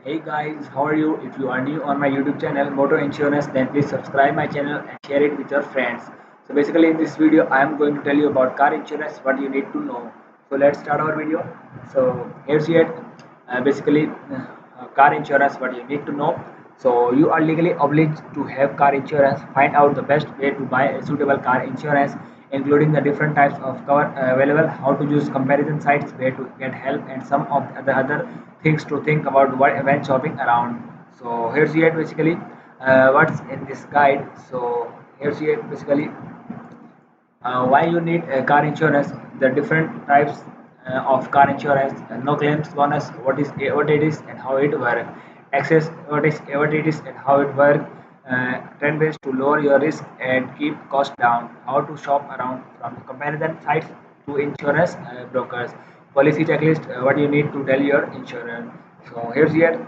Hey guys, how are you? If you are new on my YouTube channel Moto Insurance, then please subscribe my channel and share it with your friends. So basically in this video I am going to tell you about car insurance, what you need to know. So let's start our video. So here's it. Basically car insurance, what you need to know. So you are legally obliged to have car insurance. Find out the best way to buy a suitable car insurance, including the different types of cover available, how to use comparison sites, where to get help, and some of the other things to think about when shopping around. So here's it basically what's in this guide. So here's it basically why you need car insurance, the different types of car insurance, no claims bonus, what it is and how it works, access, what it is and how it works, 10 ways to lower your risk and keep costs down, how to shop around from comparison sites to insurance brokers, policy checklist, what you need to tell your insurer. So here's it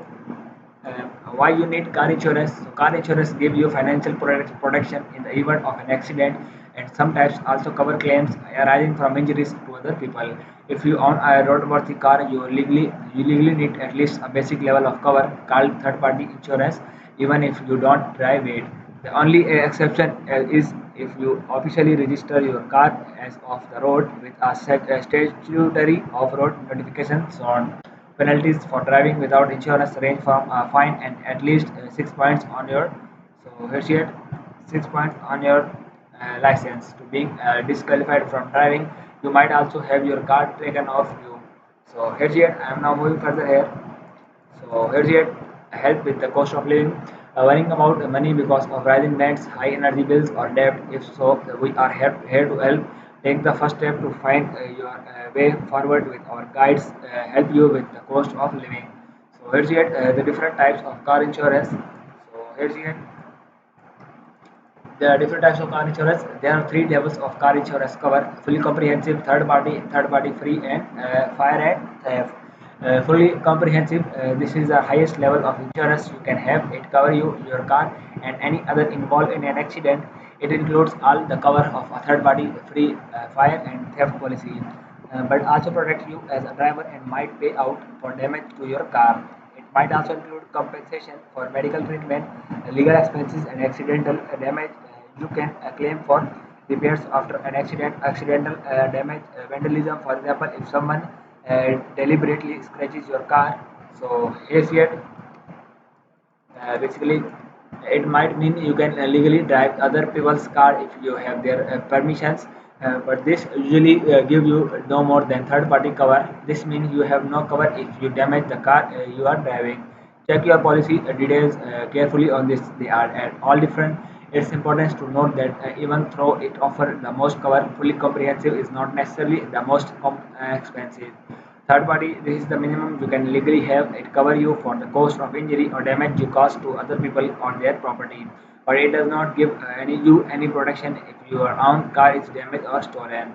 why you need car insurance. So car insurance gives you financial protection in the event of an accident and sometimes also cover claims arising from injuries to other people. If you own a roadworthy car, you legally need at least a basic level of cover called third party insurance, even if you don't drive it. The only exception is if you officially register your car as off the road with a statutory off-road notification on. Penalties for driving without insurance range from a fine and at least 6 points on your, so here's it, 6 points on your license to being disqualified from driving. You might also have your car taken off you. So here's it. I am now moving further here. So here's it. Help with the cost of living. Worrying about money because of rising rents, high energy bills, or debt. If so, we are here to help. Take the first step to find your way forward with our guides. Help you with the cost of living. So here's it. The different types of car insurance. So here's it. There are different types of car insurance. There are three levels of car insurance cover: fully comprehensive, third party free, and fire and theft. Fully comprehensive. This is the highest level of insurance you can have. It covers your car, and any other involved in an accident. It includes all the cover of a third party free fire and theft policy, but also protects you as a driver and might pay out for damage to your car. It might also include compensation for medical treatment, legal expenses, and accidental damage. You can claim for repairs after an accidental damage, vandalism, for example, if someone deliberately scratches your car. So here's yet basically it might mean you can legally drive other people's car if you have their permissions, but this usually give you no more than third party cover. This means you have no cover if you damage the car you are driving. Check your policy details carefully on this. They are at all different. It's important to note that even though it offers the most cover, fully comprehensive is not necessarily the most expensive. Third party, this is the minimum you can legally have. It covers you for the cost of injury or damage you cause to other people or their property, but it does not give any protection if your own car is damaged or stolen.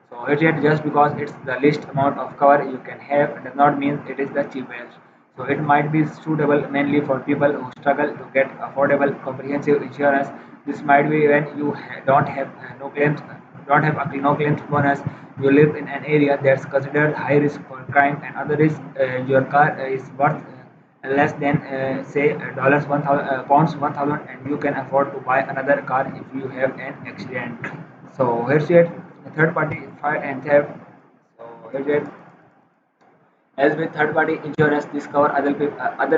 So it's just because it's the least amount of cover you can have does not mean it is the cheapest. So it might be suitable mainly for people who struggle to get affordable comprehensive insurance. This might be when you don't have no claims, don't have a no claims bonus. You live in an area that's considered high risk for crime and other risk. Your car is worth less than say dollars 1,000 pounds 1,000, and you can afford to buy another car if you have an accident. So here's it. Third party fire and theft. So here's it. As with third-party insurance, this covers other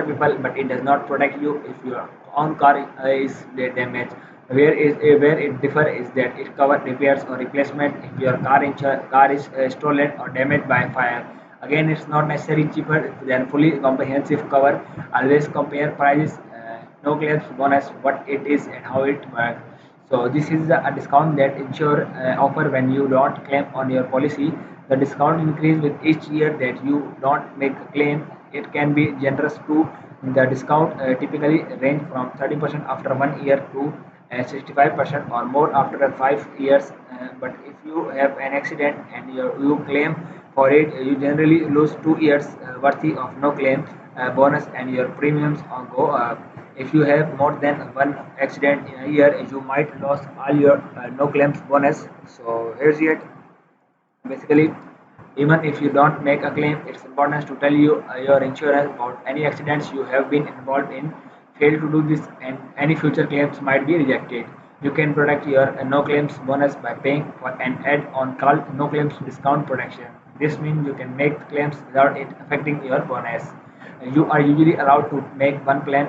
people, but it does not protect you if your own car is damaged. Where it differs is that it covers repairs or replacement if your car is stolen or damaged by fire. Again, it's not necessarily cheaper than fully comprehensive cover. Always compare prices, no claims bonus, what it is and how it works. So this is a discount that insurer offer when you don't claim on your policy. The discount increase with each year that you don't make a claim. It can be generous too. The discount typically range from 30% after 1 year to 65% or more after 5 years. But if you have an accident and you claim for it, you generally lose 2 years worthy of no claim bonus and your premiums go up. If you have more than one accident in a year, you might lose all your no claims bonus. So here's it. Basically, Even if you don't make a claim, it's important to tell your insurer about any accidents you have been involved in. Fail to do this and any future claims might be rejected. You can protect your no claims bonus by paying for an add-on called no claims discount protection. This means you can make claims without it affecting your bonus. You are usually allowed to make one claim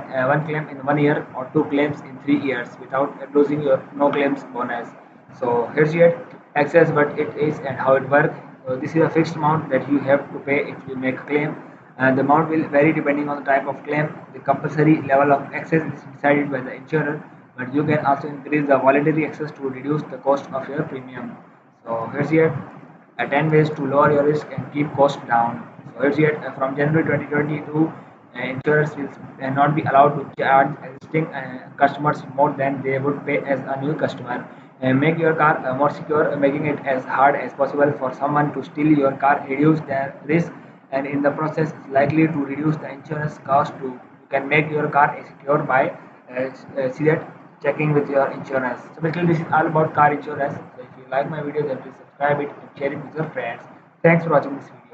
in 1 year or two claims in 3 years without losing your no claims bonus. So here's your access, what it is and how it works. So this is a fixed amount that you have to pay if you make a claim, and the amount will vary depending on the type of claim. The compulsory level of access is decided by the insurer, but you can also increase the voluntary access to reduce the cost of your premium. So here's here 10 ways to lower your risk and keep costs down. So here's here from January 2022, insurers will not be allowed to charge existing customers more than they would pay as a new customer. Make your car more secure, making it as hard as possible for someone to steal your car, reduce their risk, and in the process is likely to reduce the insurance cost too. You can make your car secure by see that checking with your insurance. So basically this is all about car insurance. So if you like my video, then please subscribe it and share it with your friends. Thanks for watching this video.